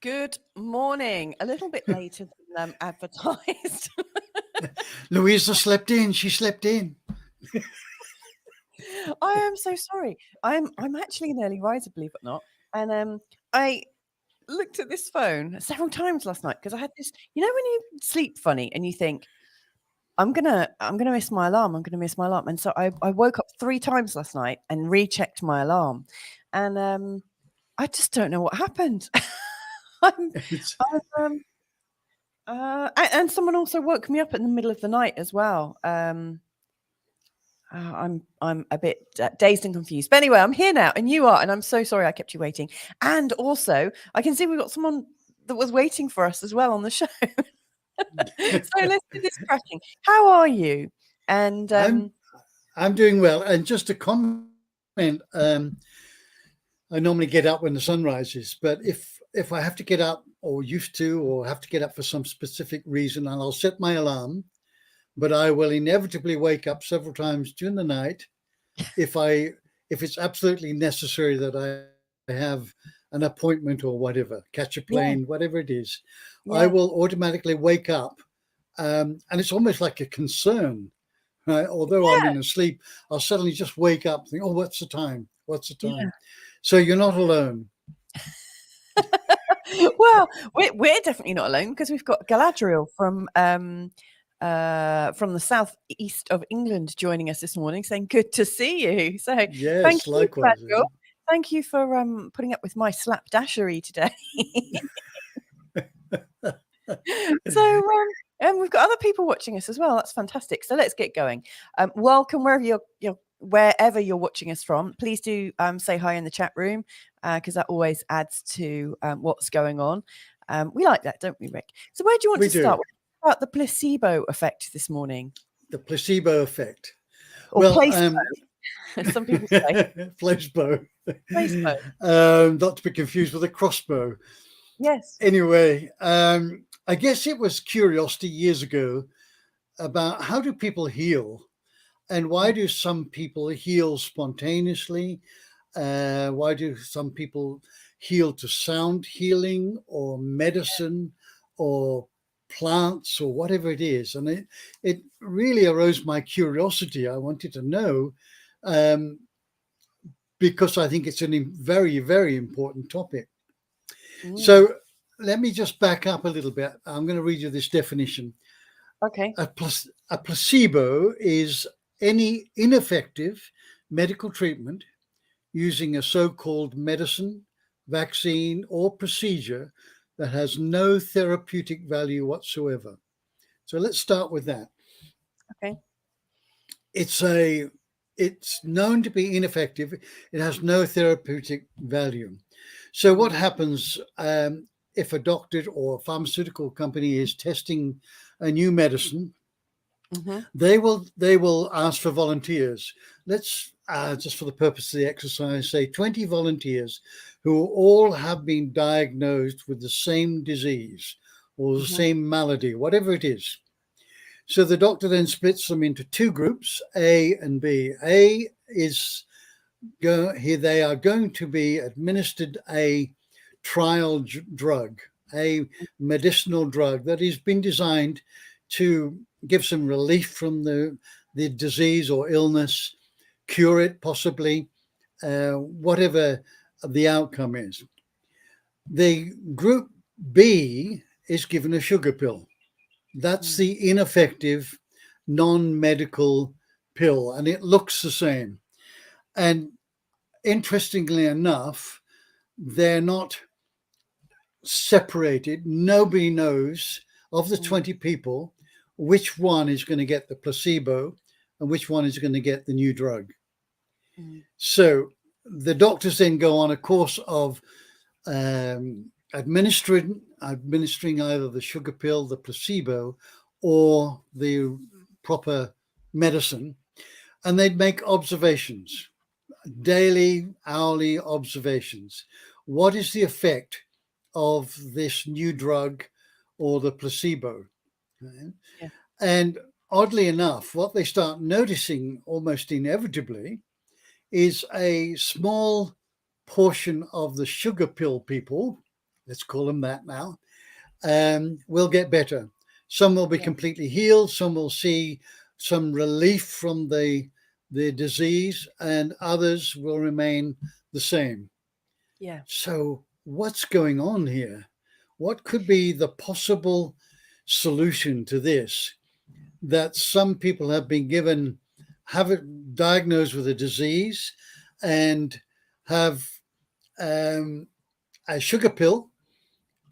Good morning. A little bit later than advertised. Louisa slept in. She slept in. I am so sorry. I'm actually an early riser, believe it or not. And I looked at this phone several times last night because I had this. You know when you sleep funny and you think, I'm gonna miss my alarm. I'm gonna miss my alarm. And so I woke up 3 times last night and rechecked my alarm, and I just don't know what happened. I'm, It's, and someone also woke me up in the middle of the night as well. I'm a bit dazed and confused. But anyway, I'm here now, and you are, and I'm so sorry I kept you waiting. And also, I can see we've got someone that was waiting for us as well on the show. So let's do this cracking. How are you? And I'm doing well. And just to comment, I normally get up when the sun rises, but if I have to get up or used to or have to get up for some specific reason, and I'll set my alarm, but I will inevitably wake up several times during the night if it's absolutely necessary that I have an appointment or whatever, catch a plane, whatever it is, I will automatically wake up, and it's almost like a concern, right? Although I'm in a sleep, I'll suddenly just wake up, and think, "Oh, what's the time? What's the time?" Yeah. So you're not alone. Well, we're definitely not alone because we've got Galadriel from the southeast of England joining us this morning, saying good to see you. So Yes, thank you, likewise. Galadriel. Thank you for putting up with my slapdashery today. So and we've got other people watching us as well. That's fantastic. So let's get going. Welcome wherever you're watching us from. Please do say hi in the chat room because that always adds to what's going on. We like that, don't we, Rick? So where do you want to start? About the placebo effect this morning. The placebo effect. Or placebo. Some people say placebo. Placebo. Not to be confused with a crossbow. Yes. Anyway, I guess it was curiosity years ago about how do people heal, and why do some people heal spontaneously? Why do some people heal to sound healing or medicine or plants or whatever it is? And it really arose my curiosity. I wanted to know, because I think it's a very, very important topic. So let me just back up a little bit. I'm going to read you this definition. Okay. A placebo is any ineffective medical treatment using a so-called medicine, vaccine, or procedure that has no therapeutic value whatsoever. So let's start with that. Okay. It's known to be ineffective. It has no therapeutic value. So what happens if a doctor or a pharmaceutical company is testing a new medicine? They will ask for volunteers. Let's just for the purpose of the exercise, say 20 volunteers who all have been diagnosed with the same disease or the same malady, whatever it is. So the doctor then splits them into 2 groups, A and B. A is here they are going to be administered a trial drug, a medicinal drug that has been designed to give some relief from the disease or illness, cure it possibly, whatever the outcome is. The group B is given a sugar pill. That's the ineffective, non-medical pill, and it looks the same. And interestingly enough, they're not separated. Nobody knows of the 20 people which one is going to get the placebo and which one is going to get the new drug. So the doctors then go on a course of administering either the sugar pill, the placebo, or the proper medicine, and they'd make observations, daily, hourly observations. What is the effect of this new drug or the placebo? Yeah. And oddly enough, what they start noticing almost inevitably is a small portion of the sugar pill people, let's call them that now, will get better. Some will be Yeah. completely healed. Some will see some relief from the disease, and others will remain the same. Yeah. So what's going on here? What could be the possible solution to this? That some people have been given, have it diagnosed with a disease, and have a sugar pill,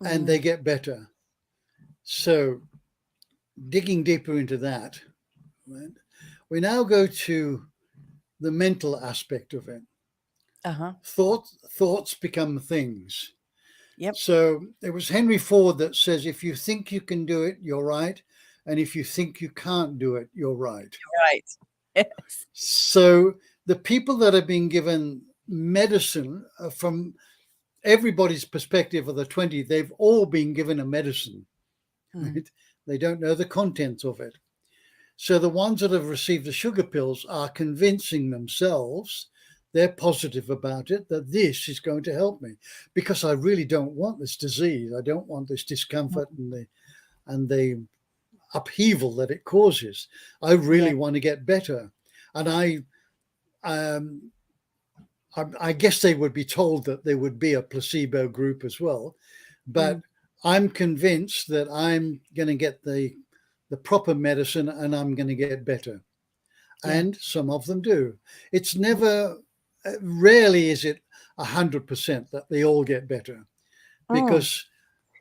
and they get better. So digging deeper into that, right, we now go to the mental aspect of it. Uh-huh. Thoughts become things. Yep. So it was Henry Ford that says, if you think you can do it, you're right. And if you think you can't do it, you're right. Right. Yes. So the people that have been given medicine, from everybody's perspective of the 20, they've all been given a medicine. Right? They don't know the contents of it. So the ones that have received the sugar pills are convincing themselves, they're positive about it, that this is going to help me, because I really don't want this disease. I don't want this discomfort and the upheaval that it causes. I really want to get better. And I guess they would be told that there would be a placebo group as well, but I'm convinced that I'm going to get the proper medicine and I'm going to get better. And some of them do. It's never, rarely is it 100% that they all get better, because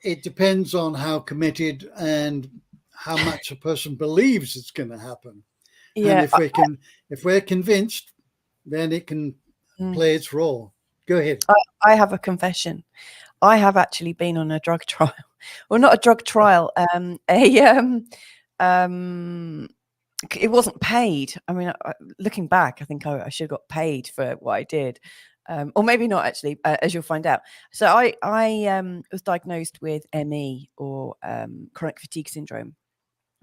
it depends on how committed and how much a person believes it's going to happen. Yeah. And if we're convinced, then it can play its role. Go ahead. I have a confession. I have actually been on a drug trial. Well, not a drug trial. It wasn't paid. I mean, looking back, I think I should have got paid for what I did, or maybe not actually, as you'll find out. So I was diagnosed with ME, or chronic fatigue syndrome,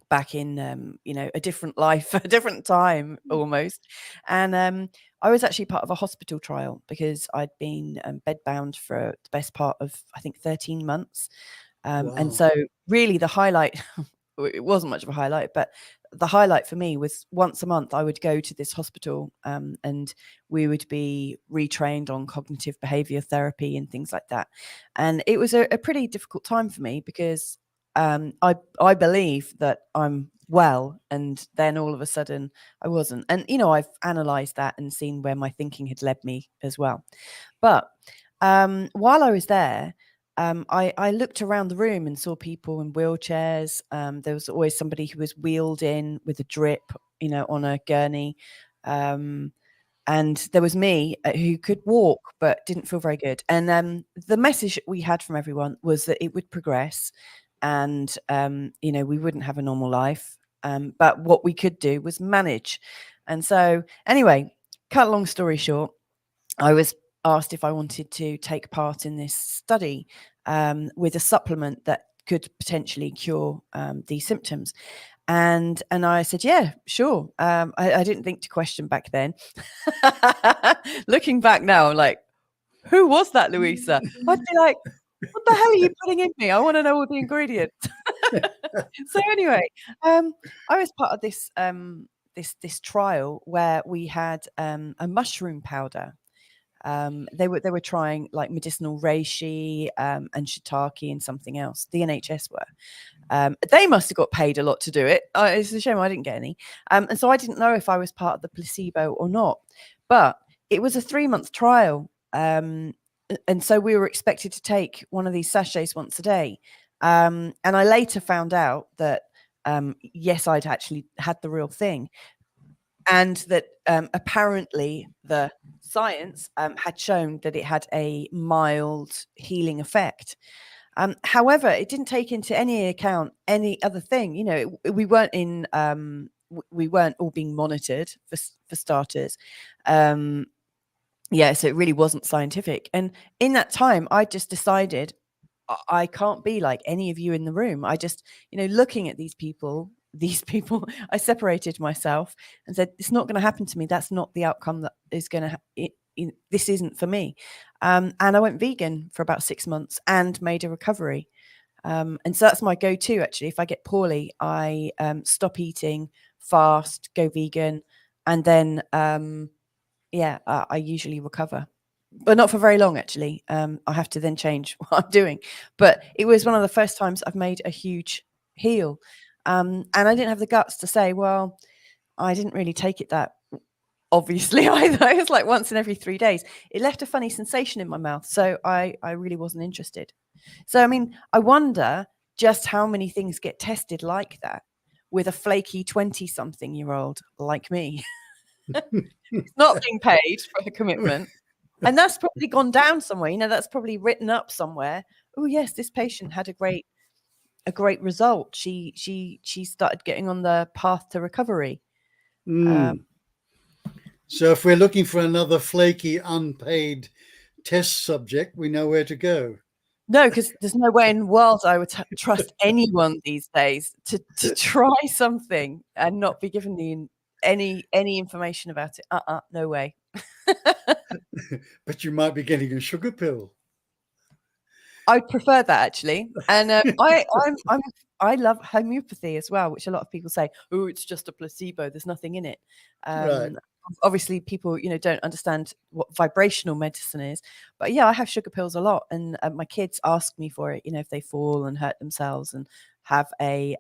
back in a different life, a different time almost. And I was actually part of a hospital trial, because I'd been bedbound for the best part of, I think, 13 months. And so really the highlight, it wasn't much of a highlight, but the highlight for me was once a month I would go to this hospital, and we would be retrained on cognitive behavior therapy and things like that. And it was a pretty difficult time for me, because I believe that I'm well, and then all of a sudden I wasn't. And I've analysed that and seen where my thinking had led me as well. But while I was there, I looked around the room and saw people in wheelchairs. There was always somebody who was wheeled in with a drip, on a gurney. And there was me, who could walk but didn't feel very good. And the message we had from everyone was that it would progress, and we wouldn't have a normal life, but what we could do was manage. And so anyway, cut a long story short, I was asked if I wanted to take part in this study, with a supplement that could potentially cure these symptoms. And I said, yeah, sure. I didn't think to question back then. Looking back now, I'm like, who was that, Louisa? I'd be like, what the hell are you putting in me? I want to know all the ingredients. So anyway, I was part of this this trial where we had a mushroom powder. They were trying like medicinal reishi, and shiitake and something else. The NHS were. They must have got paid a lot to do it. It's a shame I didn't get any. And so I didn't know if I was part of the placebo or not. But it was a 3-month trial. And so we were expected to take one of these sachets once a day. And I later found out that, yes, I'd actually had the real thing. And that apparently the science had shown that it had a mild healing effect. However, it didn't take into any account any other thing. We weren't in, we weren't all being monitored for starters. So it really wasn't scientific. And in that time, I just decided I can't be like any of you in the room. I just, looking at these people, I separated myself and said, it's not going to happen to me. That's not the outcome that is going to this isn't for me. And I went vegan for about 6 months and made a recovery. And so that's my go-to, actually. If I get poorly, I stop eating, fast, go vegan, and then I usually recover, but not for very long, actually. I have to then change what I'm doing. But it was one of the first times I've made a huge heal. And I didn't have the guts to say, well, I didn't really take it that obviously either. It was like once in every 3 days. It left a funny sensation in my mouth. So I really wasn't interested. So, I mean, I wonder just how many things get tested like that with a flaky 20-something-year-old like me. Not being paid for a commitment. And that's probably gone down somewhere. That's probably written up somewhere. Oh, yes, this patient had a great result. She started getting on the path to recovery. So if we're looking for another flaky, unpaid test subject, we know where to go. No, because there's no way in the world I would trust anyone these days to try something and not be given any information about it. No way. But you might be getting a sugar pill. I'd prefer that, actually. And I love homeopathy as well, which a lot of people say, oh, it's just a placebo, there's nothing in it. Right. Obviously people don't understand what vibrational medicine is, but yeah, I have sugar pills a lot, and my kids ask me for it, if they fall and hurt themselves and have a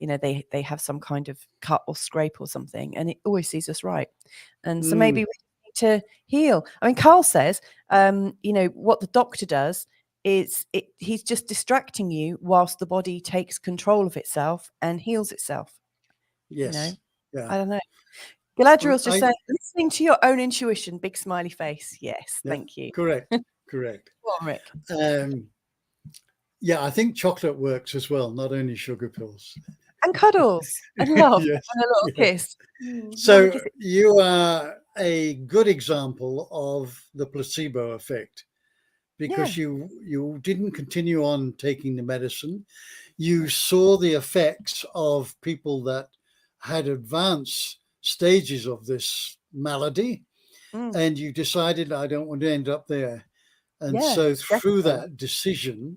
they have some kind of cut or scrape or something, and it always sees us right. And so maybe we need to heal. I mean, Carl says what the doctor does is he's just distracting you whilst the body takes control of itself and heals itself. Yes. Yeah. I don't know. Galadriel's just saying, listening to your own intuition, big smiley face. Yes, yeah, thank you. Correct. Go on, Rick. Yeah, I think chocolate works as well, not only sugar pills. And cuddles and love Yes, and a little kiss. So you are a good example of the placebo effect, because you didn't continue on taking the medicine. You saw the effects of people that had advanced stages of this malady, and you decided, I don't want to end up there. And so through that decision,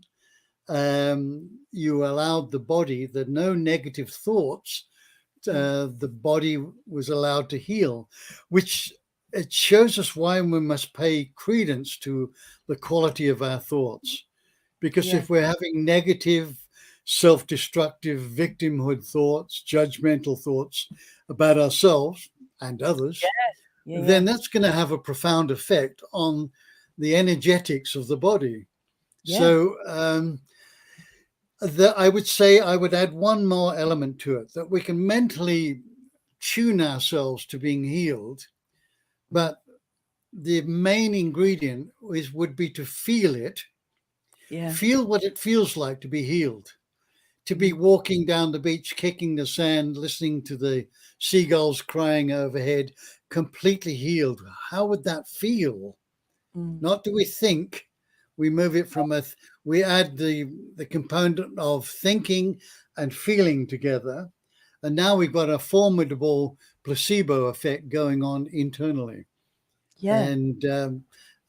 you allowed the body, that no negative thoughts, the body was allowed to heal, which it shows us why we must pay credence to the quality of our thoughts. Because if we're having negative, self-destructive, victimhood thoughts, judgmental thoughts about ourselves and others, then that's going to have a profound effect on the energetics of the body. So I would say I would add one more element to it, that we can mentally tune ourselves to being healed, but the main ingredient would be to feel it. Feel what it feels like to be healed, to be walking down the beach, kicking the sand, listening to the seagulls crying overhead, completely healed. How would that feel? Not do we think. We move it from we add the component of thinking and feeling together, and now we've got a formidable placebo effect going on internally. And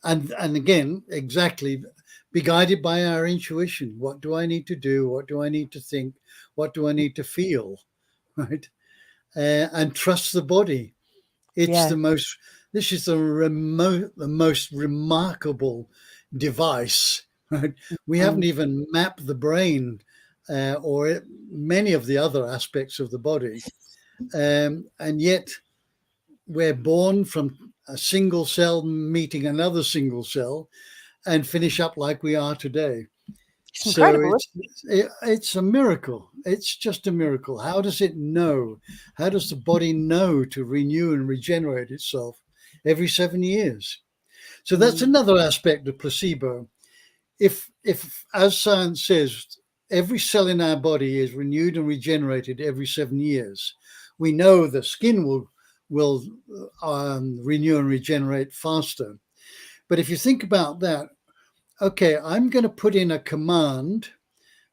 again, exactly, be guided by our intuition. What do I need to do? What do I need to think? What do I need to feel? Right? And trust the body. It's this is the most remarkable device. Right? We haven't even mapped the brain or many of the other aspects of the body. And yet we're born from a single cell meeting another single cell and finish up like we are today. It's incredible. It's a miracle. It's just a miracle. How does it know? How does the body know to renew and regenerate itself every 7 years? So that's another aspect of placebo. If as science says, every cell in our body is renewed and regenerated every 7 years, we know the skin will renew and regenerate faster. But if you think about that, okay, I'm going to put in a command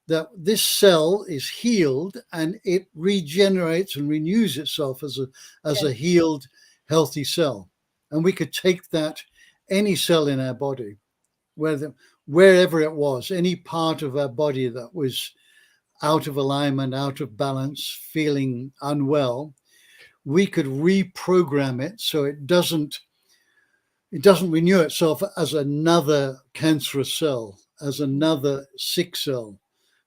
that this cell is healed and it regenerates and renews itself as a healed, healthy cell. and we could take that, any cell in our body, wherever it was, any part of our body that was out of alignment, out of balance, feeling unwell, we could reprogram it so it doesn't renew itself as another cancerous cell, as another sick cell,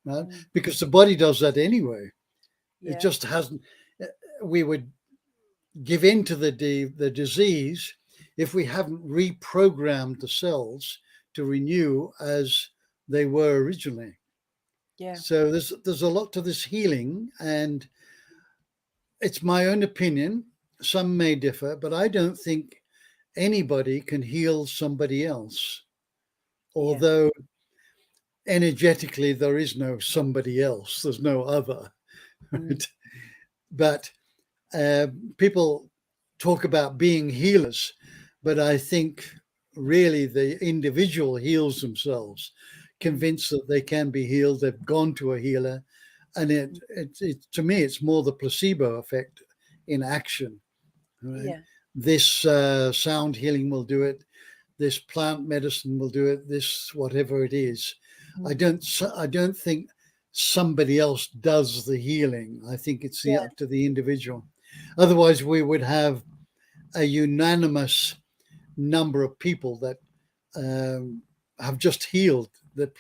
right? Because the body does that anyway. Yeah. It just hasn't. We would give in to the disease if we haven't reprogrammed the cells to renew as they were originally. Yeah. So there's a lot to this healing, and it's my own opinion. Some may differ, but I don't think anybody can heal somebody else, although energetically there is no somebody else, there's no other. Right? But people talk about being healers, but I think really the individual heals themselves, convinced that they can be healed. They've gone to a healer, and it to me, it's more the placebo effect in action. Right? Yeah. This sound healing will do it. This plant medicine will do it. This whatever it is. I don't think somebody else does the healing. I think it's up to the individual. Otherwise, we would have a unanimous number of people that have just healed. That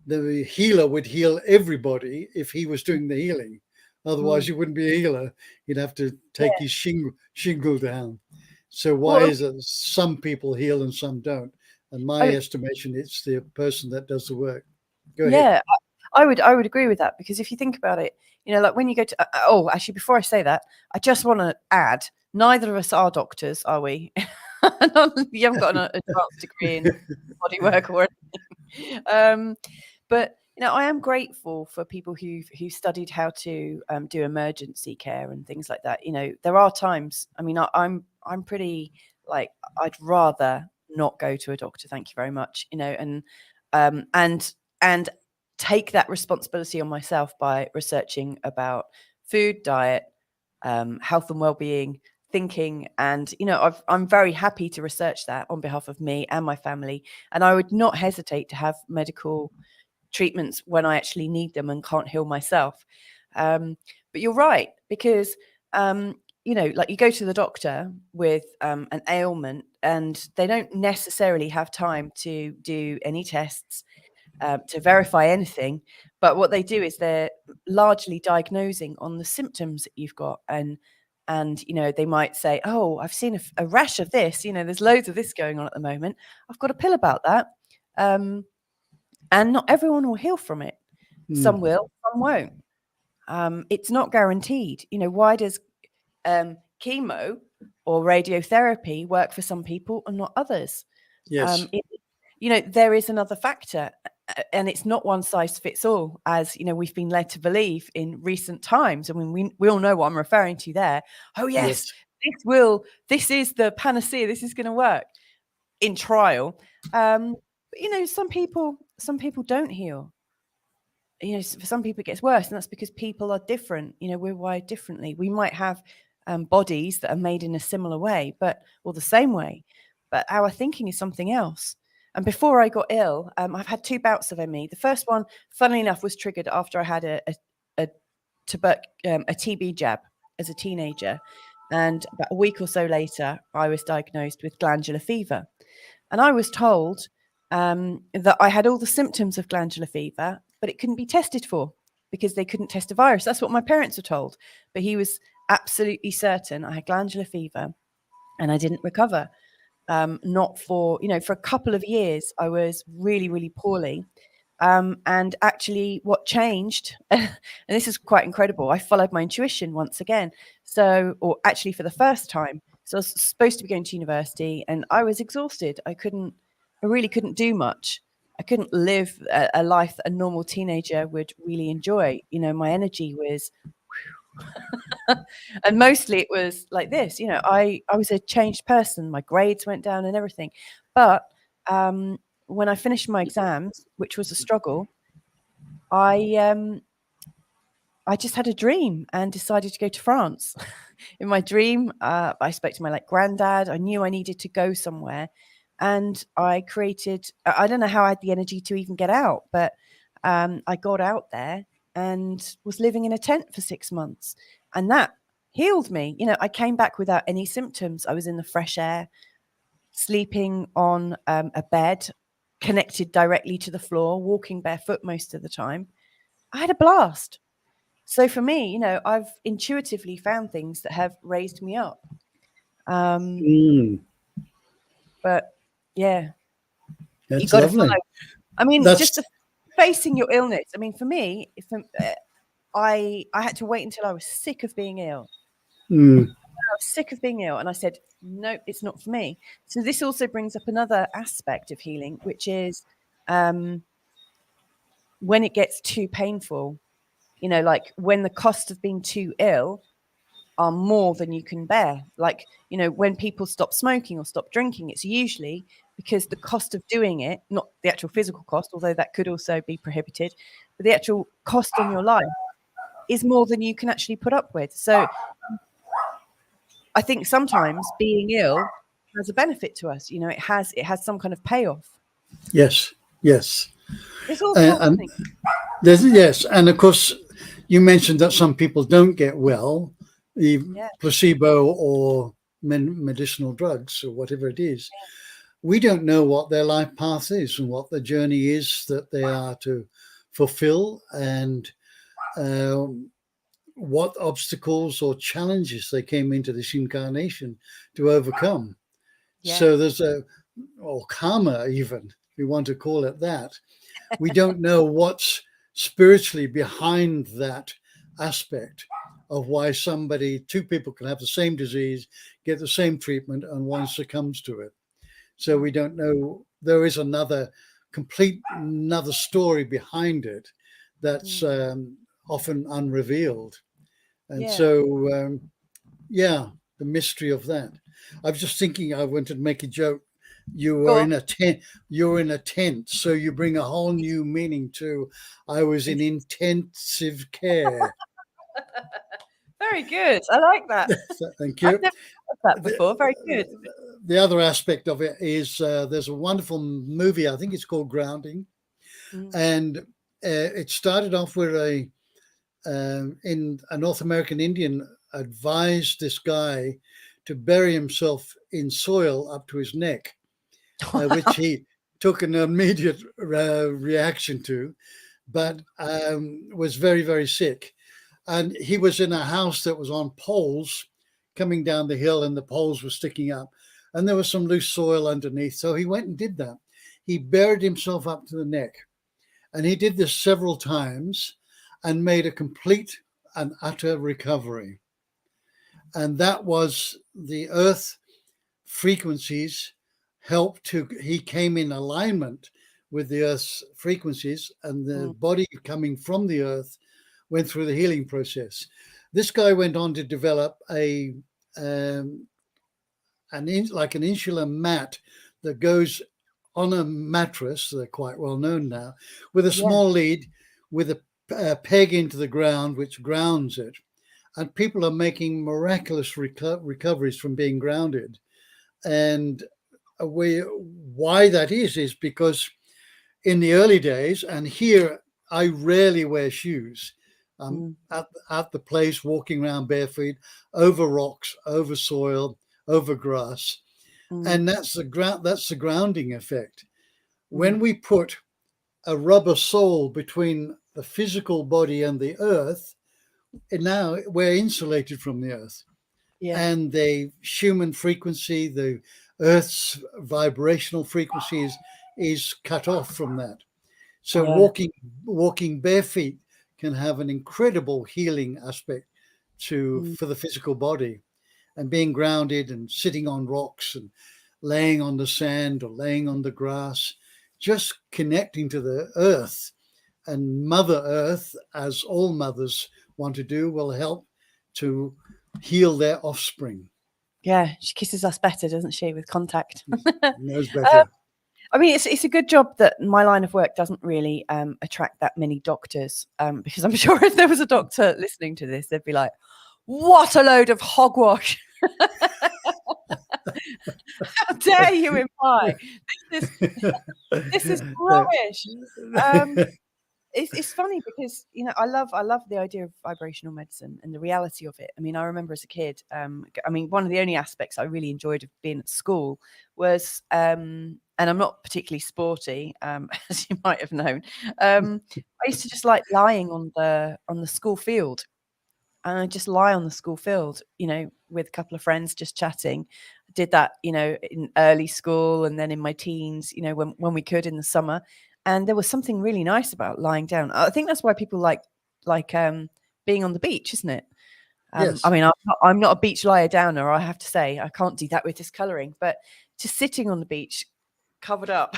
the healer would heal everybody if he was doing the healing. Otherwise, he wouldn't be a healer. He'd have to take his shingle down. So why is it some people heal and some don't? And my estimation, it's the person that does the work. Go ahead. Yeah, I would agree with that, because if you think about it, like when you go to actually, before I say that, I just want to add, neither of us are doctors, are we? You haven't got an advanced degree in body work or anything. But I am grateful for people who studied how to do emergency care and things like that. There are times. I mean, I'm pretty like, I'd rather not go to a doctor. Thank you very much. And take that responsibility on myself by researching about food, diet, health and well-being, thinking, and I'm very happy to research that on behalf of me and my family, and I would not hesitate to have medical treatments when I actually need them and can't heal myself. But you're right, because like you go to the doctor with an ailment and they don't necessarily have time to do any tests, to verify anything, but what they do is they're largely diagnosing on the symptoms that you've got, and they might say, oh, I've seen a rash of this, there's loads of this going on at the moment, I've got a pill about that. And not everyone will heal from it. Some will, some won't. It's not guaranteed. Why does chemo or radiotherapy work for some people and not others? Yes. There is another factor, and it's not one size fits all, as we've been led to believe in recent times. I mean, we all know what I'm referring to there. Oh yes, this is the panacea. This is going to work in trial. But some people don't heal. For some people it gets worse, and that's because people are different. We're wired differently. We might have bodies that are made in a similar way, or the same way, but our thinking is something else. And before I got ill, I've had 2 bouts of ME. The first one, funnily enough, was triggered after I had a TB jab as a teenager, and about a week or so later, I was diagnosed with glandular fever, and I was told that I had all the symptoms of glandular fever, but it couldn't be tested for because they couldn't test a virus. That's what my parents were told. But he was absolutely certain I had glandular fever and I didn't recover. Not for, for a couple of years, I was really, really poorly. And actually what changed, and this is quite incredible, I followed my intuition once again. Or actually for the first time. So I was supposed to be going to university and I was exhausted. I really couldn't do much. I couldn't live a life that a normal teenager would really enjoy. My energy was, and mostly it was like this. I was a changed person. My grades went down and everything. But when I finished my exams, which was a struggle, I I just had a dream and decided to go to France. In my dream, I spoke to my granddad. I knew I needed to go somewhere, and I created. I don't know how I had the energy to even get out, but I got out there and was living in a tent for 6 months, and that healed me. I came back without any symptoms. I was in the fresh air, sleeping on a bed, connected directly to the floor, walking barefoot most of the time. I had a blast. So for me, I've intuitively found things that have raised me up. But yeah, you That's got to lovely. follow. I mean, That's just facing your illness. I mean, for me, I had to wait until I was sick of being ill. I was sick of being ill, and I said, no, it's not for me. So this also brings up another aspect of healing, which is when it gets too painful. Like when the cost of being too ill are more than you can bear. Like, when people stop smoking or stop drinking, it's usually because the cost of doing it, not the actual physical cost, although that could also be prohibited, but the actual cost on your life is more than you can actually put up with. So I think sometimes being ill has a benefit to us. It has some kind of payoff. yes, yes. There's all sorts of And things. yes, and of course, you mentioned that some people don't get well, the Yeah. placebo or medicinal drugs or whatever it is. We don't know what their life path is and what the journey is that they are to fulfill, and what obstacles or challenges they came into this incarnation to overcome. Yeah. So there's or karma, even, if you want to call it that. We don't know what's spiritually behind that aspect of why two people can have the same disease, get the same treatment, and one succumbs to it. So we don't know. There is another story behind it that's often unrevealed. And Yeah. so, the mystery of that. I was just thinking, I wanted to make a joke. You Go were on. in a tent. You're in a tent, so you bring a whole new meaning to. I was in intensive care. Very good. I like that. Thank I've you. never heard that The, before. Very good. the other aspect of it is there's a wonderful movie. I think it's called Grounding, Mm. and it started off with a North American Indian advised this guy to bury himself in soil up to his neck, which he took an immediate reaction to, but was very, very sick. And he was in a house that was on poles coming down the hill, and the poles were sticking up, and there was some loose soil underneath. So he went and did that. He buried himself up to the neck, and he did this several times and made a complete and utter recovery. And that was the earth frequencies he came in alignment with the earth's frequencies, and the body coming from the earth went through the healing process. This guy went on to develop an insular mat that goes on a mattress. They're quite well known now, with a small lead with a peg into the ground, which grounds it. And people are making miraculous recoveries from being grounded. And why that is because in the early days, and here I rarely wear shoes. At the place, walking around barefoot over rocks, over soil, over grass, and that's the grounding effect. When we put a rubber sole between the physical body and the earth, and now we're insulated from the earth, and the human frequency, the earth's vibrational frequency is cut off from that. So walking barefoot can have an incredible healing aspect for the physical body, and being grounded and sitting on rocks and laying on the sand or laying on the grass, just connecting to the earth. And Mother Earth, as all mothers want to do, will help to heal their offspring. Yeah, she kisses us better, doesn't she, with contact? Knows better. I mean, it's a good job that my line of work doesn't really attract that many doctors, because I'm sure if there was a doctor listening to this, they'd be like, "What a load of hogwash! How dare you imply this is rubbish." It's funny because I love the idea of vibrational medicine and the reality of it. I mean, I remember as a kid, I mean, one of the only aspects I really enjoyed of being at school was, and I'm not particularly sporty, as you might have known. I used to just like lying on the school field, and I just lie on the school field, with a couple of friends, just chatting. I did that, in early school and then in my teens, when we could in the summer. And there was something really nice about lying down. I think that's why people like being on the beach, isn't it? Yes. I mean, I'm not a beach liar downer, I have to say. I can't do that with this colouring, but just sitting on the beach, covered up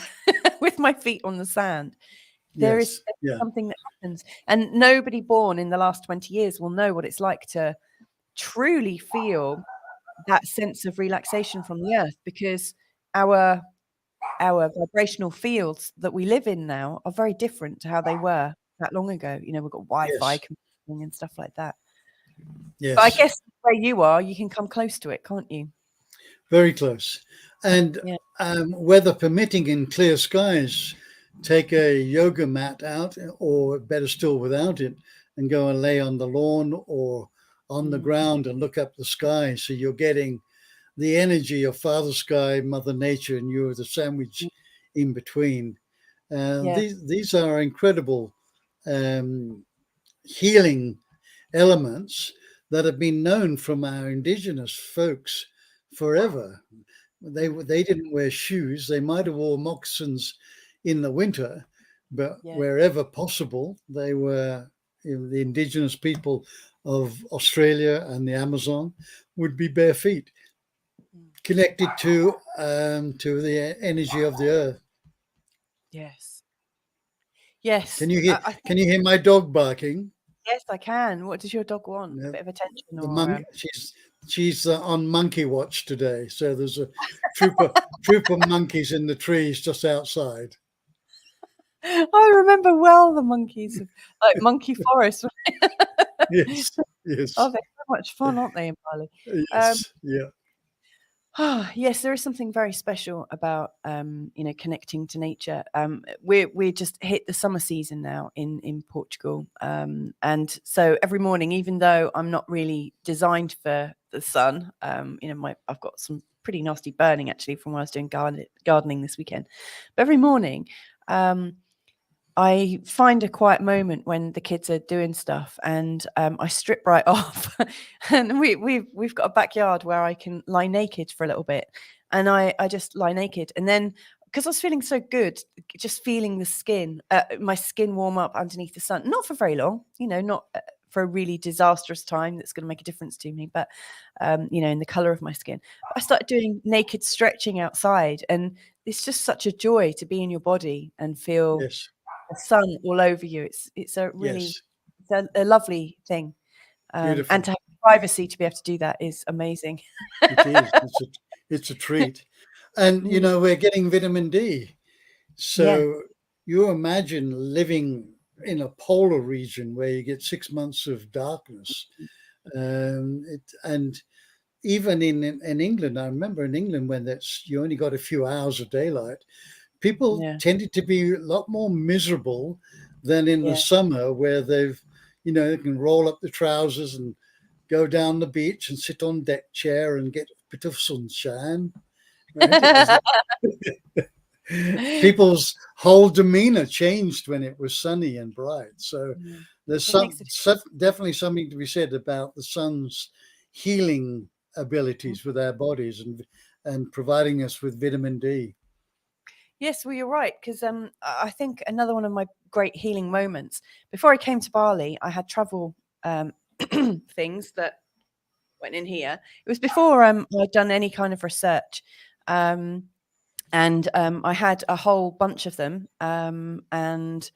with my feet on the sand, there is Yes. Yeah. something that happens. And nobody born in the last 20 years will know what it's like to truly feel that sense of relaxation from the earth, because our vibrational fields that we live in now are very different to how they were that long ago. We've got Wi-Fi Yes. computing and stuff like that. But I Yes. guess where you are, you can come close to it, can't you? Very close. And Yeah. weather permitting in clear skies, take a yoga mat out, or better still without it, and go and lay on the lawn or on the ground and look up the sky. So you're getting the energy of Father Sky, Mother Nature, and you're the sandwich in between. Yeah. These are incredible healing elements that have been known from our indigenous folks forever. They didn't wear shoes. They might have worn moccasins in the winter, but Yeah. wherever possible, they were, the indigenous people of Australia and the Amazon would be bare feet, connected to the energy of the earth. Yes. Yes. Can you hear? I think, Can you hear my dog barking? yes, I can. What does your dog want? A No, bit of attention, the or monk. She's on monkey watch today. So there's a troop of monkeys in the trees just outside. I remember well the monkeys, like Monkey Forest. Yes, yes, Oh, they're so much fun, aren't they, in Bali? yes, yeah, Yes, there is something very special about connecting to nature. We just hit the summer season now in Portugal, and so every morning, even though I'm not really designed for the sun, I've got some pretty nasty burning actually from when I was doing gardening this weekend. But every morning, I find a quiet moment when the kids are doing stuff, and I strip right off. And we've got a backyard where I can lie naked for a little bit, and I just lie naked. And then, because I was feeling so good, just feeling my skin warm up underneath the sun, not for very long, not for a really disastrous time that's going to make a difference to me, but in the color of my skin. But I started doing naked stretching outside, and it's just such a joy to be in your body and feel yes, the sun all over you. It's a really, yes. it's a lovely thing, and Beautiful. to have privacy to be able to do that is amazing. It is. It's a treat. And we're getting vitamin D. Yeah, So you imagine living in a polar region where you get 6 months of darkness. And even in England, I remember in England when you only got a few hours of daylight, people yeah, tended to be a lot more miserable than in the yeah. summer, where they can roll up the trousers and go down the beach and sit on deck chair and get a bit of sunshine. Right? People's whole demeanor changed when it was sunny and bright. So there's It makes it. definitely something to be said about the sun's healing abilities with our bodies and providing us with vitamin D. Yes, well, you're right, because I think another one of my great healing moments before I came to Bali, I had travel things that went in here. It was before I'd done any kind of research. And I had a whole bunch of them. And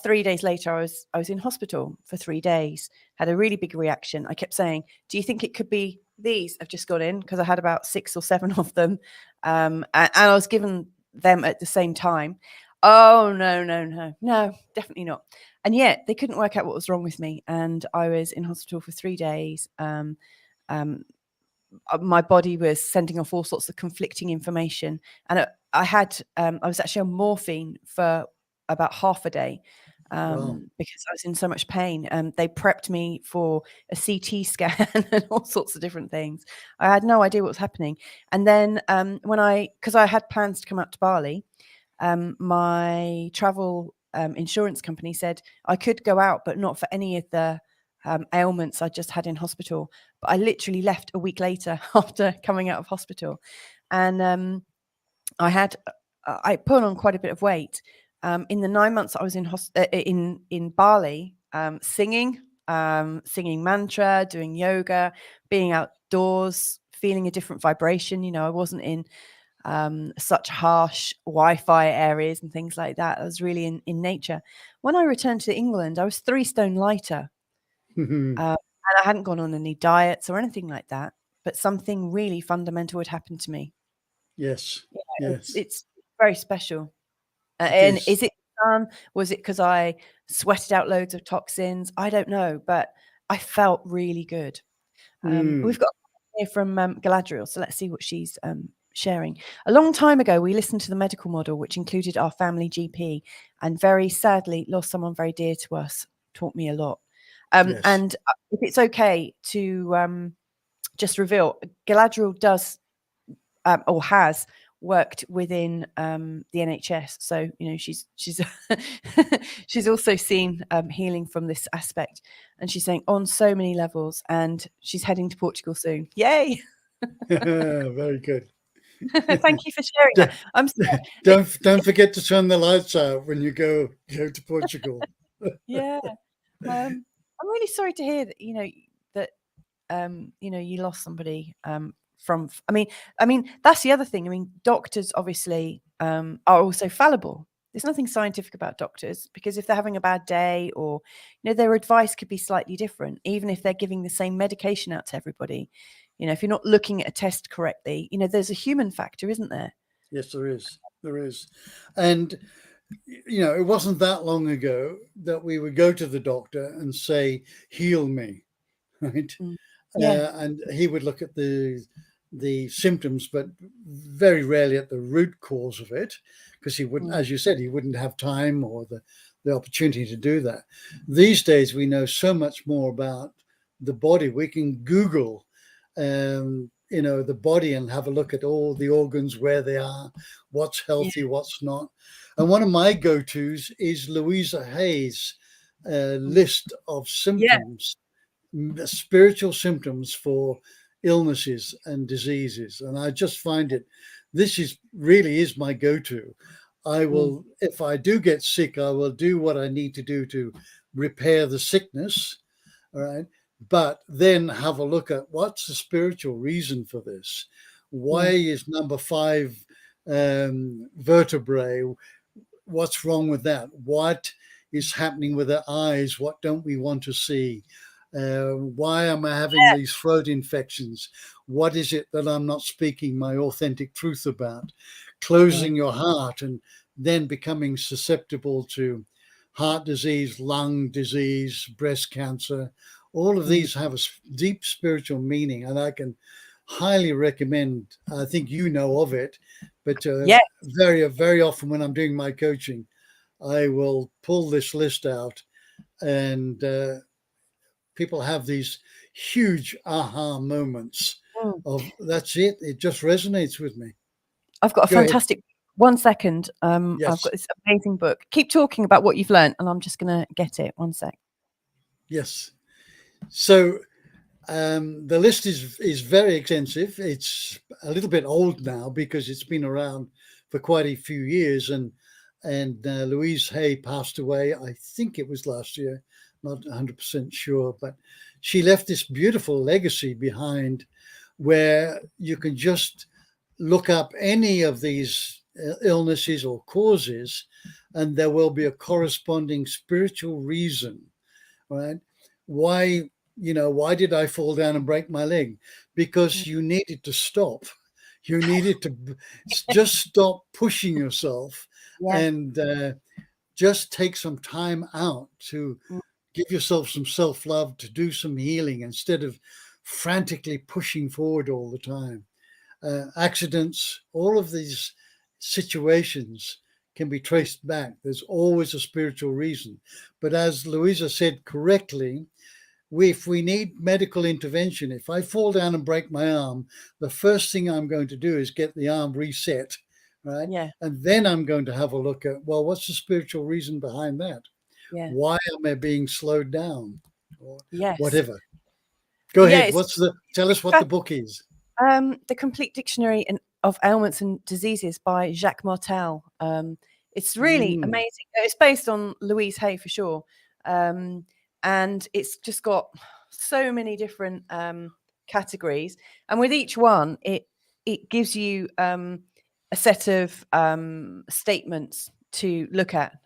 3 days later, I was in hospital for 3 days. Had a really big reaction. I kept saying, "Do you think it could be these have just got in?" Because I had about 6 or 7 of them, and I was given them at the same time. Oh, no, definitely not. And yet they couldn't work out what was wrong with me. And I was in hospital for 3 days. My body was sending off all sorts of conflicting information. And I was actually on morphine for about half a day Wow. because I was in so much pain. They prepped me for a CT scan and all sorts of different things. I had no idea what was happening. And then because I had plans to come out to Bali, my travel insurance company said I could go out, but not for any of the ailments I just had in hospital. But I literally left a week later after coming out of hospital, and I put on quite a bit of weight in the 9 months I was in Bali, singing mantra, doing yoga, being outdoors, feeling a different vibration. You know, I wasn't in such harsh Wi-Fi areas and things like that. I was really in nature. When I returned to England, I was 3 stone lighter. And I hadn't gone on any diets or anything like that, but something really fundamental had happened to me. Yes. Yeah, Yes. it's very special. It And is. is it was it because I sweated out loads of toxins? I don't know, but I felt really good. We've got a here from Galadriel, so let's see what she's sharing. A long time ago, we listened to the medical model, which included our family GP, and very sadly lost someone very dear to us. Taught me a lot. Yes. And if it's okay to just reveal, Galadriel does or has worked within the NHS, so you know she's she's also seen healing from this aspect, and she's saying on so many levels, and she's heading to Portugal soon. Yay! Very good. Thank you for sharing that. I'm sorry. Don't forget to turn the lights out when you go to Portugal. Yeah. I'm really sorry to hear that, that, you lost somebody, from, I mean, that's the other thing. I mean, doctors obviously, are also fallible. There's nothing scientific about doctors because if they're having a bad day or, their advice could be slightly different, even if they're giving the same medication out to everybody. If you're not looking at a test correctly, there's a human factor, isn't there? Yes, there is. There is. And it wasn't that long ago that we would go to the doctor and say, heal me, right? Yeah. And he would look at the symptoms, but very rarely at the root cause of it, because he wouldn't, as you said, he wouldn't have time or the opportunity to do that. These days, we know so much more about the body. We can Google, the body and have a look at all the organs, where they are, what's healthy, what's not. And one of my go-tos is Louisa Hay's list of symptoms, spiritual symptoms for illnesses and diseases. And I just find this really is my go-to. I will, if I do get sick, I will do what I need to do to repair the sickness. All right. But then have a look at what's the spiritual reason for this. Why is number 5 vertebrae? What's wrong with that? What is happening with the eyes? What don't we want to see? Why am I having these throat infections? What is it that I'm not speaking my authentic truth about? Closing your heart and then becoming susceptible to heart disease, lung disease, breast cancer. All of these have a deep spiritual meaning, and I can highly recommend. I think you know of it, but very, very often when I'm doing my coaching, I will pull this list out, and people have these huge aha moments of that's it. It just resonates with me. I've got a fantastic. One second. I've got this amazing book. Keep talking about what you've learned, and I'm just going to get it. One sec. Yes. So the list is very extensive. It's a little bit old now because it's been around for quite a few years, and Louise Hay passed away. I think it was last year. Not 100% sure, but she left this beautiful legacy behind, where you can just look up any of these illnesses or causes, and there will be a corresponding spiritual reason, right? Why did I fall down and break my leg? Because you needed to stop. You needed to just stop pushing yourself Yeah. and just take some time out to Mm. give yourself some self-love, to do some healing instead of frantically pushing forward all the time. Accidents, all of these situations can be traced back. There's always a spiritual reason. But as Louisa said correctly, if we need medical intervention, if I fall down and break my arm, the first thing I'm going to do is get the arm reset, right? Yeah. And then I'm going to have a look at, well, what's the spiritual reason behind that? Yeah. Why am I being slowed down? Or Yes. whatever. Go Yeah. ahead. Tell us what the book is. The Complete Dictionary of Ailments and Diseases by Jacques Martel. It's really amazing. It's based on Louise Hay for sure. And it's just got so many different categories. And with each one, it gives you a set of statements to look at.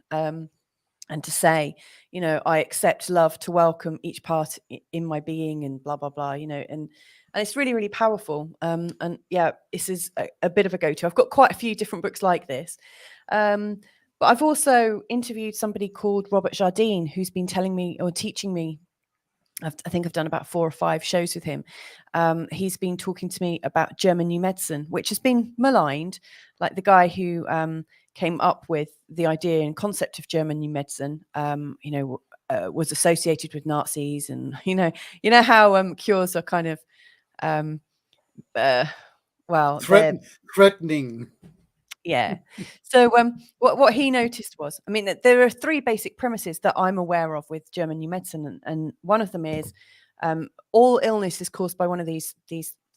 And to say, I accept love to welcome each part in my being and blah, blah, blah, and it's really, really powerful. And yeah, this is a bit of a go-to. I've got quite a few different books like this. But I've also interviewed somebody called Robert Jardine, who's been telling me or teaching me. I think I've done about 4 or 5 shows with him. He's been talking to me about German New Medicine, which has been maligned, like the guy who came up with the idea and concept of German New Medicine, was associated with Nazis, and you know how cures are kind of well, Threatening. Yeah. So what he noticed was, I mean, there are 3 basic premises that I'm aware of with German New Medicine, and one of them is all illness is caused by one of these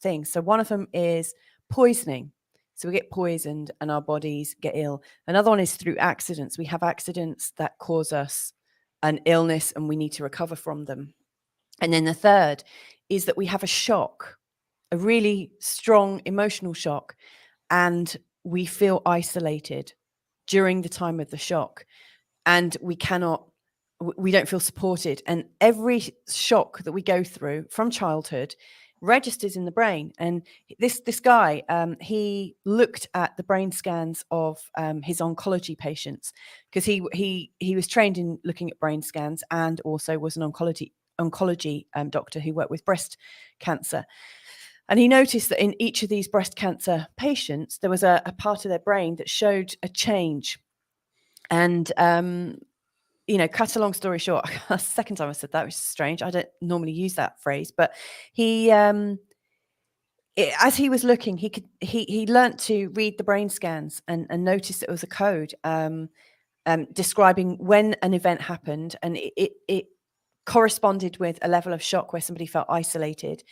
things. So one of them is poisoning. So we get poisoned and our bodies get ill. Another one is through accidents. We have accidents that cause us an illness and we need to recover from them. And then the third is that we have a shock, a really strong emotional shock, and we feel isolated during the time of the shock, and we don't feel supported. And every shock that we go through from childhood registers in the brain. And this guy, he looked at the brain scans of his oncology patients, because he was trained in looking at brain scans, and also was an oncology doctor who worked with breast cancer. And he noticed that in each of these breast cancer patients, there was a part of their brain that showed a change. And, cut a long story short, the second time I said that, which is strange. I don't normally use that phrase, but he, as he was looking, he learnt to read the brain scans and noticed that it was a code describing when an event happened, and it corresponded with a level of shock where somebody felt isolated.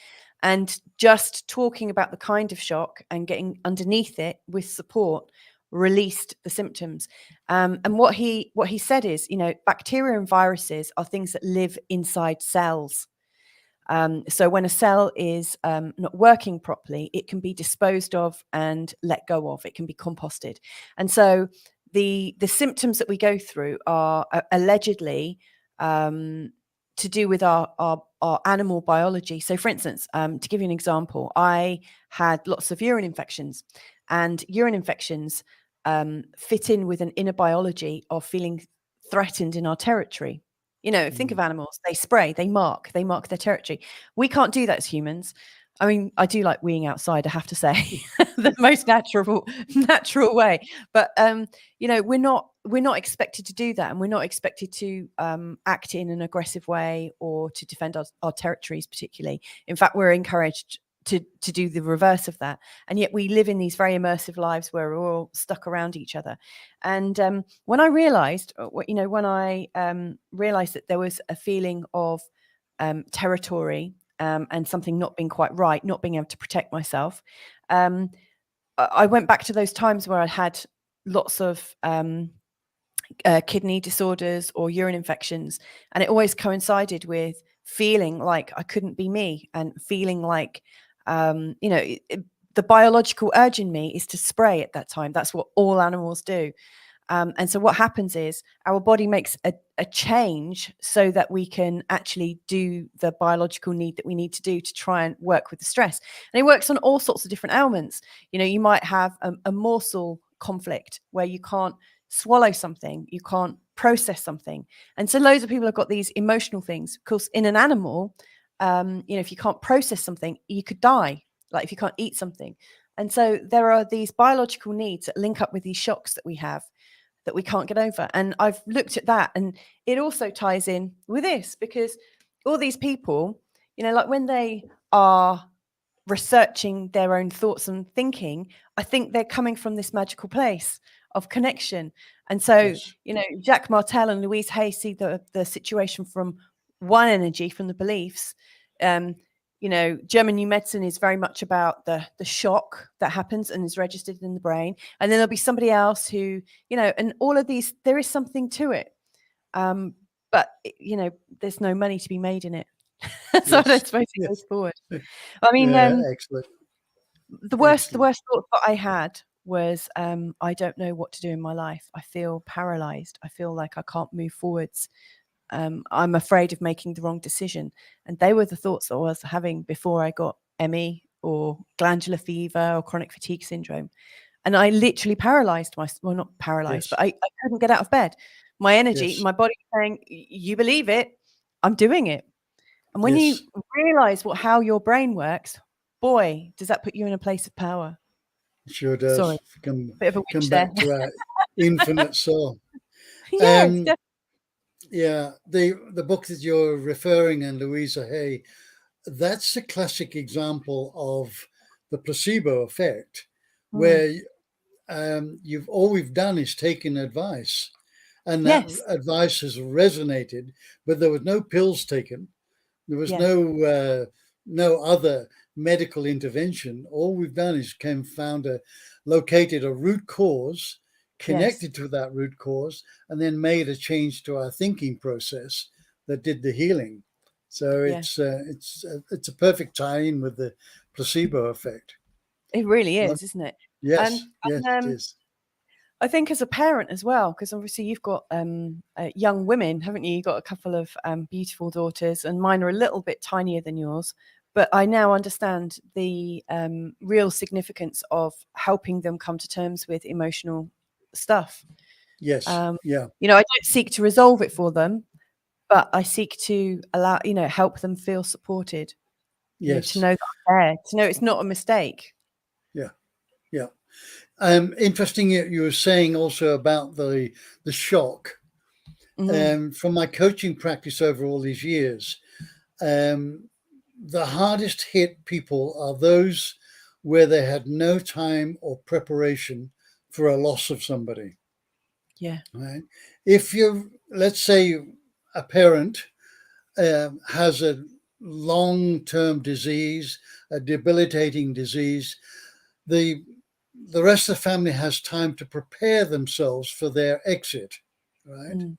And just talking about the kind of shock and getting underneath it with support released the symptoms. And what he said is, bacteria and viruses are things that live inside cells. So when a cell is not working properly, it can be disposed of and let go of. It can be composted. And so the symptoms that we go through are allegedly to do with our animal biology. So for instance, to give you an example, I had lots of urine infections, and urine infections fit in with an inner biology of feeling threatened in our territory. Think of animals. They spray, they mark their territory. We can't do that as humans. I mean, I do like weeing outside, I have to say, the most natural way. But we're not expected to do that, and we're not expected to act in an aggressive way or to defend our territories particularly. In fact, we're encouraged to do the reverse of that. And yet we live in these very immersive lives where we're all stuck around each other. And when I realized, realized that there was a feeling of territory and something not being quite right, not being able to protect myself, I went back to those times where I had lots of kidney disorders or urine infections, and it always coincided with feeling like I couldn't be me, and feeling like the biological urge in me is to spray at that time. That's what all animals do. And so what happens is our body makes a change so that we can actually do the biological need that we need to do to try and work with the stress. And it works on all sorts of different ailments. You know, you might have a morsel conflict where you can't swallow something, you can't process something. And so loads of people have got these emotional things. Of course, in an animal, you know, if you can't process something, you could die, like if you can't eat something. And so there are these biological needs that link up with these shocks that we have that we can't get over. And I've looked at that, and it also ties in with this, because all these people, you know, like when they are researching their own thoughts and thinking, I think they're coming from this magical place of connection. And so, Yes. you know, Jacques Martel and Louise Hay see the situation from one energy, from the beliefs. You know, German new medicine is very much about the shock that happens and is registered in the brain. And then there'll be somebody else who, you know, and all of these, there is something to it. But, you know, there's no money to be made in it. So I Yes. don't suppose it goes forward. I mean, Excellent. the worst Excellent. thought that I had was, I don't know what to do in my life. I feel paralyzed. I feel like I can't move forwards. I'm afraid of making the wrong decision. And they were the thoughts that I was having before I got ME or glandular fever or chronic fatigue syndrome. And I literally paralyzed myself. Well, not paralyzed, Yes. but I couldn't get out of bed. My energy, Yes. my body saying, you believe it, I'm doing it. And when you Yes. realize how your brain works, boy, does that put you in a place of power. It sure Sorry, does. Come bit of a witch there. back to our infinite soul. Yes, definitely. Yeah, the book that you're referring, and Louisa Hay, that's a classic example of the placebo effect, where you've all we've done is taken advice, and that Yes, advice has resonated, but there was no pills taken, there was yeah, no other medical intervention. All we've done is located a root cause, yes, connected to that root cause, and then made a change to our thinking process that did the healing. So yeah. it's a perfect tie-in with the placebo effect. It really Love- is, isn't it? Yes, And yes, and it is. I think as a parent as well, because obviously you've got young women, haven't you? You've got a couple of beautiful daughters, and mine are a little bit tinier than yours. But I now understand the real significance of helping them come to terms with emotional stuff. Yes, yeah, You know, I don't seek to resolve it for them, but I seek to allow, you know, help them feel supported. You know, to yes, know that I'm there, to know it's not a mistake. yeah, yeah. Interesting. You were saying also about the shock. Mm, From my coaching practice over all these years, the hardest hit people are those where they had no time or preparation for a loss of somebody. yeah, Right? If you, let's say, a parent has a long-term disease, a debilitating disease, the the rest of the family has time to prepare themselves for their exit, right? mm,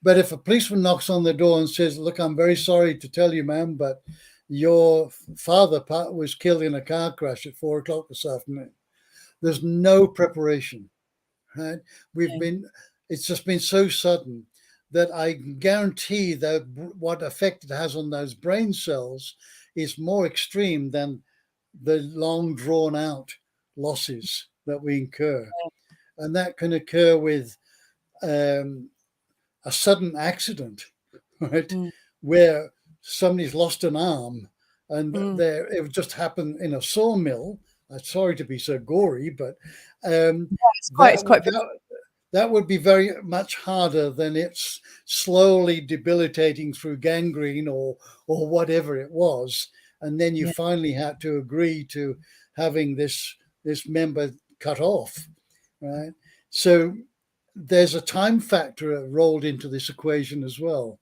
But if a policeman knocks on the door and says, "Look, I'm very sorry to tell you, ma'am, but your father was killed in a car crash at 4 o'clock this afternoon," there's no preparation, right? We've yeah, been, it's just been so sudden that I guarantee that what effect it has on those brain cells is more extreme than the long drawn out losses that we incur. And that can occur with um, a sudden accident, right? mm, Where somebody's lost an arm and mm. it would just happen in a sawmill. I'm sorry to be so gory, but It's that quite that that would be very much harder than it's slowly debilitating through gangrene or whatever it was, and then you yeah, finally had to agree to having this member cut off, right? So there's a time factor rolled into this equation as well,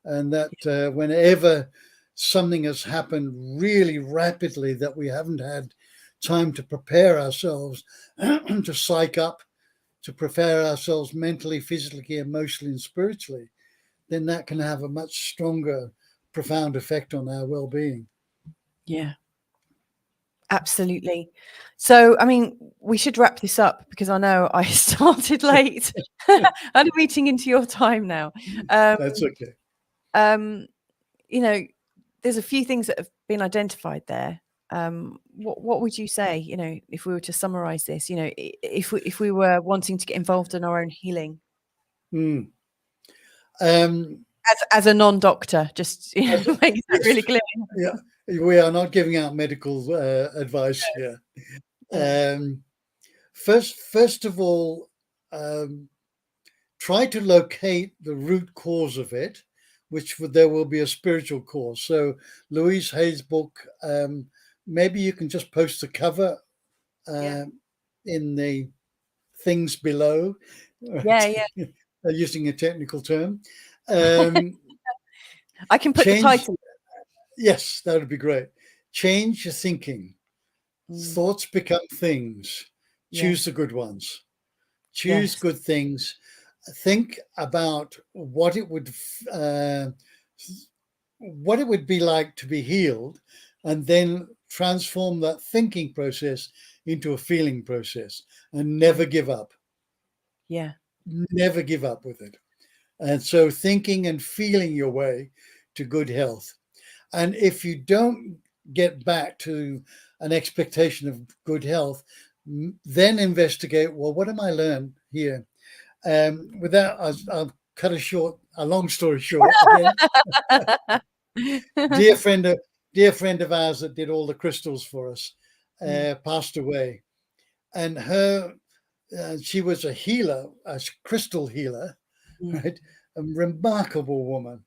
and that whenever something has happened really rapidly that we haven't had time to prepare ourselves to psych up, to prepare ourselves mentally, physically, emotionally, and spiritually, then that can have a much stronger, profound effect on our well-being. yeah. Absolutely. So, I mean, we should wrap this up because I know I started late. I'm meeting into your time now. That's okay. You know, there's a few things that have been identified there. What would you say, you know, if we were to summarize this, you know, if we were wanting to get involved in our own healing? Mm. As a non-doctor, just make that really clear. Yeah, we are not giving out medical advice here. First of all, try to locate the root cause of it, which there will be a spiritual cause. So Louise Hay's book, maybe you can just post the cover in the things below. Yeah. Using a technical term. I can put the title. Yes, that would be great. Change your thinking. Thoughts become things. Choose the good ones. Choose good things. Think about what it would be like to be healed, and then transform that thinking process into a feeling process, and never give up. Yeah. Never give up with it. And so thinking and feeling your way to good health. And if you don't get back to an expectation of good health, then investigate, well, what am I learned here? With that, I'll cut a long story short again. dear friend of ours that did all the crystals for us passed away. And she was a healer, a crystal healer, right? A remarkable woman.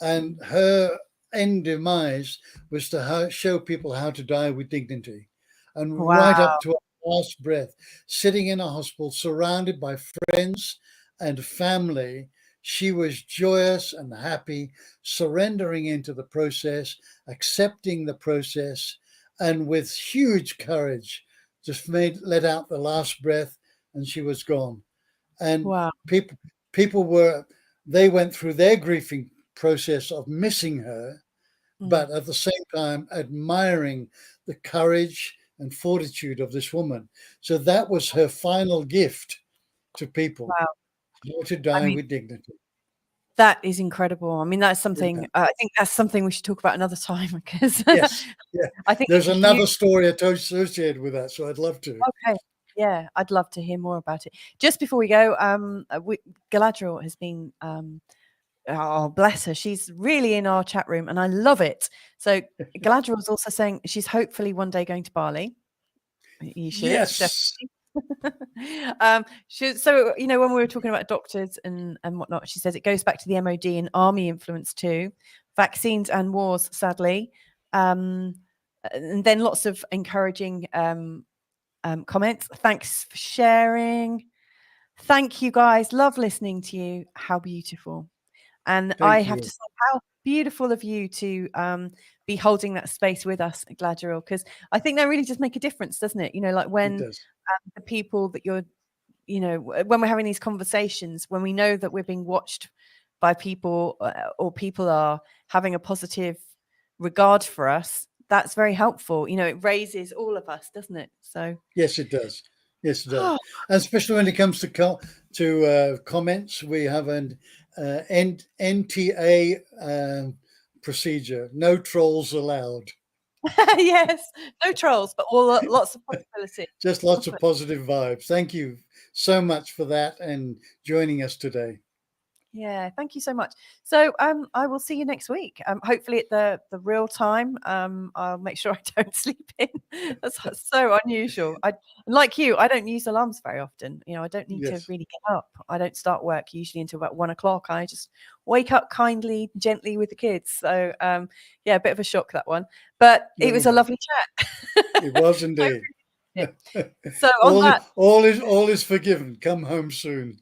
And her end demise was to show people how to die with dignity. And right up to her last breath, sitting in a hospital, surrounded by friends and family, she was joyous and happy, surrendering into the process, accepting the process, and with huge courage, just let out the last breath, and she was gone. And people went through their grieving process of missing her, but at the same time admiring the courage and fortitude of this woman. So that was her final gift to people, how to die with dignity. That is incredible. I mean, that's something, I think that's something we should talk about another time, because yes, I think there's another story associated with that, so I'd love to. Okay. Yeah, I'd love to hear more about it. Just before we go, Galadriel has been, oh, bless her, she's really in our chat room and I love it. So Galadriel is also saying she's hopefully one day going to Bali. You should. Yes. So, you know, when we were talking about doctors and whatnot, she says it goes back to the MOD and army influence too, vaccines and wars, sadly. And then lots of encouraging comments. Thanks for sharing. Thank you, guys. Love listening to you. How beautiful. And I have to say, how beautiful of you to be holding that space with us, Galadriel, because I think that really does make a difference, doesn't it? You know, like when the people that you're, you know, when we're having these conversations, when we know that we're being watched by people or people are having a positive regard for us, that's very helpful. You know, it raises all of us, doesn't it? So yes, it does. Yes, it does. And especially when it comes to comments, we have an NTA procedure: no trolls allowed. Yes, no trolls, but lots of positivity. Just lots of positive vibes. Thank you so much for that and joining us today. Yeah, thank you so much. So I will see you next week. Hopefully at the real time. I'll make sure I don't sleep in. That's so unusual. Like you, I don't use alarms very often. You know, I don't need to really get up. I don't start work usually until about 1 o'clock. I just wake up kindly, gently with the kids. So yeah, a bit of a shock, that one. But it was a lovely chat. It was indeed. So all is forgiven. Come home soon.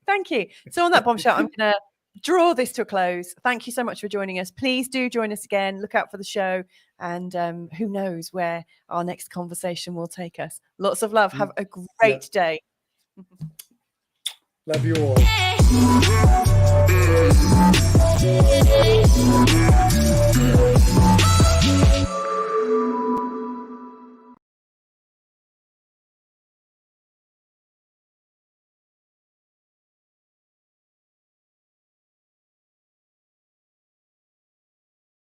Thank you. So on that bombshell, I'm going to draw this to a close. Thank you so much for joining us. Please do join us again. Look out for the show. And who knows where our next conversation will take us. Lots of love. Have a great day. Love you all.